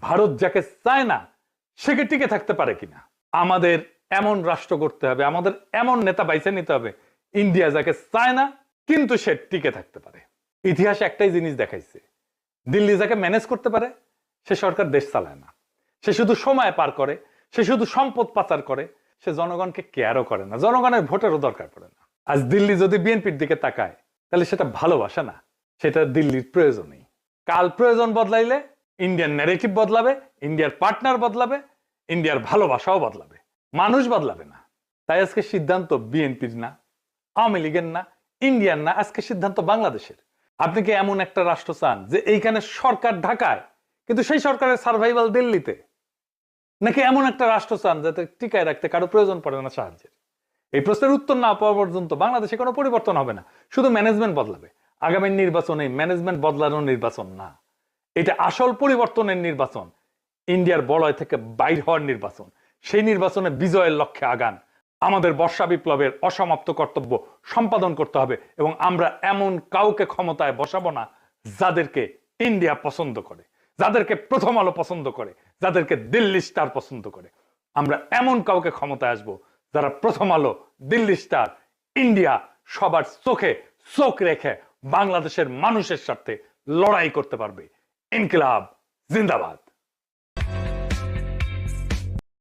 ভারত যাকে চায় না সে টিকে থাকতে পারে কিনা। আমাদের এমন রাষ্ট্র করতে হবে, আমাদের এমন নেতা বাইছে নিতে হবে ইন্ডিয়া যাকে চায় না কিন্তু সে টিকে থাকতে পারে। ইতিহাসে একটাই জিনিস দেখাইছে, দিল্লি যাকে ম্যানেজ করতে পারে সে সরকার দেশ চালায় না, সে শুধু সময় পার করে, সে শুধু সম্পদ পাচার করে, সে জনগণকে কেয়ারও করে না, জনগণের ভোটেরও দরকার পড়ে না। আজ দিল্লি যদি বিএনপির দিকে তাকায় তাহলে সেটা ভালোবাসা না, সেটা দিল্লির প্রয়োজনই। কাল প্রয়োজন বদলাইলে ইন্ডিয়ান ন্যারেটিভ বদলাবে, ইন্ডিয়ার পার্টনার বদলাবে, ইন্ডিয়ার ভালোবাসাও বদলাবে, মানুষ বদলাবে না। তাই আজকে সিদ্ধান্ত বিএনপির না, আওয়ামী লীগের না, ইন্ডিয়ান না, আজকে সিদ্ধান্ত বাংলাদেশের। আপনি কি এমন একটা রাষ্ট্র চান যে এইখানে সরকার ঢাকায় কিন্তু সেই সরকারের সার্ভাইভাল দিল্লিতে, নাকি এমন একটা রাষ্ট্র চান যাতে টিকায় রাখতে কারো প্রয়োজন পড়ে না সাহায্যের? এই প্রশ্নের উত্তর না পাওয়া পর্যন্ত বাংলাদেশে কোনো পরিবর্তন হবে না, শুধু ম্যানেজমেন্ট বদলাবে। আগামী নির্বাচনে ম্যানেজমেন্ট বদলানোর নির্বাচন না, এটা আসল পরিবর্তনের নির্বাচন, ইন্ডিয়ার বলয় থেকে বাইর হওয়ার নির্বাচন। সেই নির্বাচনে বিজয়ের লক্ষ্যে আগান। আমাদের বর্ষা বিপ্লবের অসমাপ্ত কর্তব্য সম্পাদন করতে হবে এবং আমরা এমন কাউকে ক্ষমতায় বসাবো না যাদেরকে ইন্ডিয়া পছন্দ করে, যাদেরকে প্রথম আলো পছন্দ করে, যাদেরকে দিল্লি স্টার পছন্দ করে। আমরা এমন কাউকে ক্ষমতায় আসবো যারা প্রথম আলো, দিল্লি স্টার, ইন্ডিয়া সবার চোখে চোখ রেখে বাংলাদেশের মানুষের সাথে লড়াই করতে পারবে। ইনকিলাব জিন্দাবাদ।